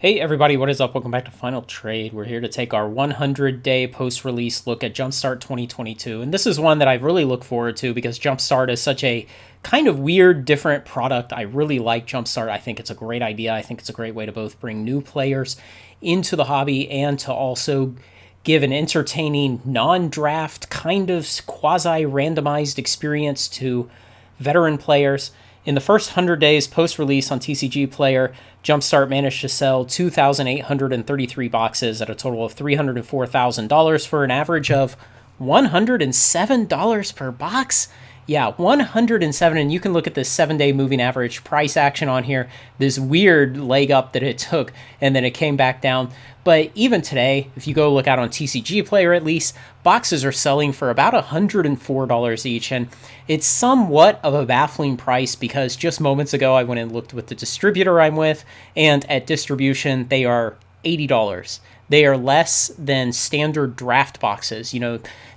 Hey everybody, what is up? Welcome back to Final Trade. We're here to take our 100-day post-release look at Jumpstart 2022. And this is one that I really look forward to because Jumpstart is such a kind of weird, different product. I really like Jumpstart. I think it's a great idea. I think it's a great way to both bring new players into the hobby and to also give an entertaining, non-draft, kind of quasi-randomized experience to veteran players. In the first 100 days post-release on TCG Player, Jumpstart managed to sell 2,833 boxes at a total of $304,000 for an average of $107 per box. Yeah, 107, and you can look at this 7-day moving average price action on here, this weird leg up that it took, and then it came back down. But even today, if you go look out on TCG Player at least, boxes are selling for about $104 each, and it's somewhat of a baffling price because just moments ago I went and looked with the distributor I'm with, and at distribution they are $80. They are less than standard draft boxes.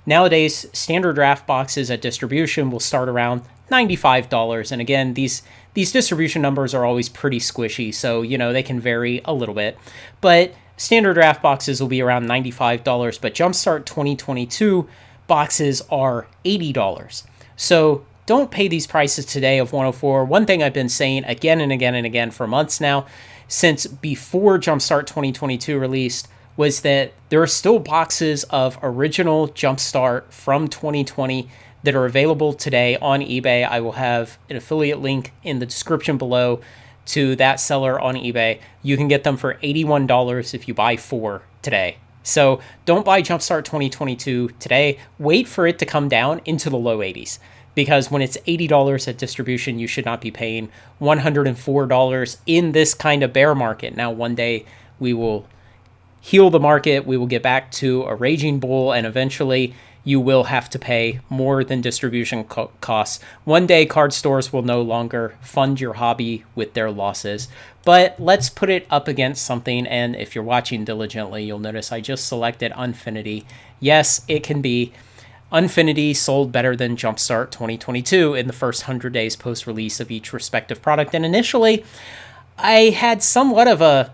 Nowadays, standard draft boxes at distribution will start around $95. And again, these distribution numbers are always pretty squishy, so, they can vary a little bit. But standard draft boxes will be around $95, but Jumpstart 2022 boxes are $80. So don't pay these prices today of 104. One thing I've been saying again and again and again for months now, since before Jumpstart 2022 released, was that there are still boxes of original Jumpstart from 2020 that are available today on eBay. I will have an affiliate link in the description below to that seller on eBay. You can get them for $81 if you buy 4 today. So don't buy Jumpstart 2022 today. Wait for it to come down into the low 80s. Because when it's $80 at distribution, you should not be paying $104 in this kind of bear market. Now, one day we will heal the market, we will get back to a raging bull, and eventually you will have to pay more than distribution costs. One day card stores will no longer fund your hobby with their losses. But let's put it up against something, and if you're watching diligently, you'll notice I just selected Unfinity. Yes, it can be. Unfinity sold better than Jumpstart 2022 in the first 100 days post-release of each respective product, and initially I had somewhat of a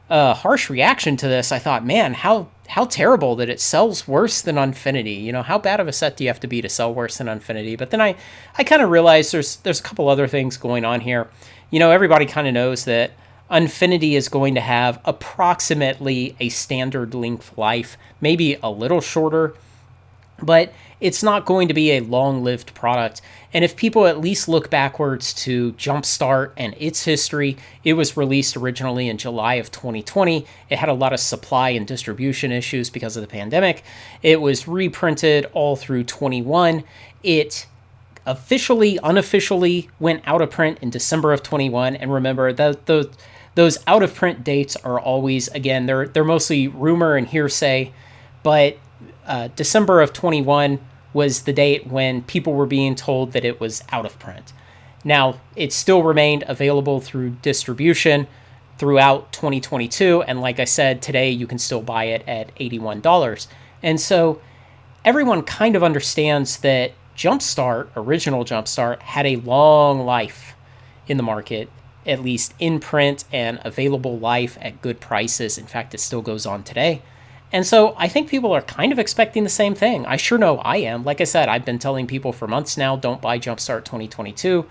harsh reaction to this. I thought, man, how terrible that it sells worse than Unfinity. How bad of a set do you have to be to sell worse than Unfinity? But then I kind of realized there's a couple other things going on here. Everybody kind of knows that Unfinity is going to have approximately a standard length life, maybe a little shorter, but it's not going to be a long-lived product. And if people at least look backwards to Jumpstart and its history, it was released originally in July of 2020. It had a lot of supply and distribution issues because of the pandemic. It was reprinted all through 21. It unofficially went out of print in December of 21. And remember, those out-of-print dates are always, again, they're mostly rumor and hearsay, but December of 21 was the date when people were being told that it was out of print. Now, it still remained available through distribution throughout 2022, and like I said, today you can still buy it at $81. And so everyone kind of understands that original Jumpstart, had a long life in the market, at least in print and available life at good prices. In fact, it still goes on today. And so I think people are kind of expecting the same thing. I sure know I am. Like I said, I've been telling people for months now, don't buy Jumpstart 2022.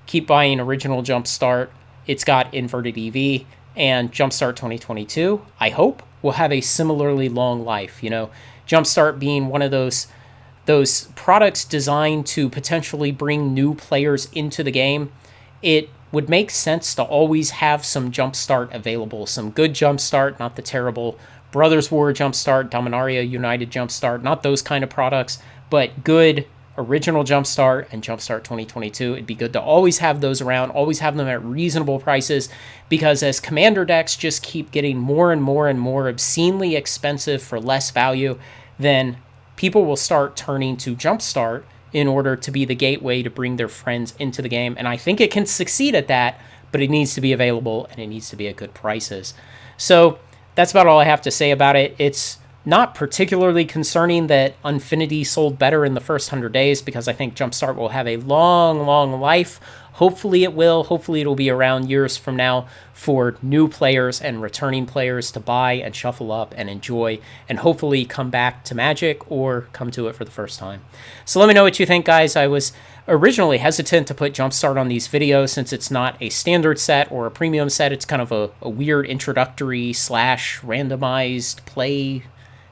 Keep buying original Jumpstart. It's got inverted EV. And Jumpstart 2022, I hope, will have a similarly long life. Jumpstart being one of those products designed to potentially bring new players into the game. It would make sense to always have some Jumpstart available. Some good Jumpstart, not the terrible Brothers War Jumpstart, Dominaria United Jumpstart, not those kind of products, but good original Jumpstart and Jumpstart 2022. It'd be good to always have those around, always have them at reasonable prices, because as Commander decks just keep getting more and more and more obscenely expensive for less value, then people will start turning to Jumpstart in order to be the gateway to bring their friends into the game. And I think it can succeed at that, but it needs to be available and it needs to be at good prices. So that's about all I have to say about it. It's not particularly concerning that Unfinity sold better in the first 100 days because I think Jumpstart will have a long, long life. Hopefully it will. Hopefully it'll be around years from now for new players and returning players to buy and shuffle up and enjoy, and hopefully come back to Magic or come to it for the first time. So let me know what you think, guys. I was originally hesitant to put Jumpstart on these videos since it's not a standard set or a premium set. It's kind of a weird introductory / randomized play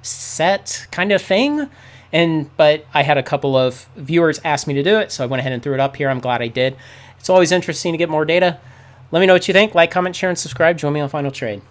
set kind of thing. But I had a couple of viewers ask me to do it, so I went ahead and threw it up here. I'm glad I did. It's always interesting to get more data. Let me know what you think. Like, comment, share, and subscribe. Join me on Final Trade.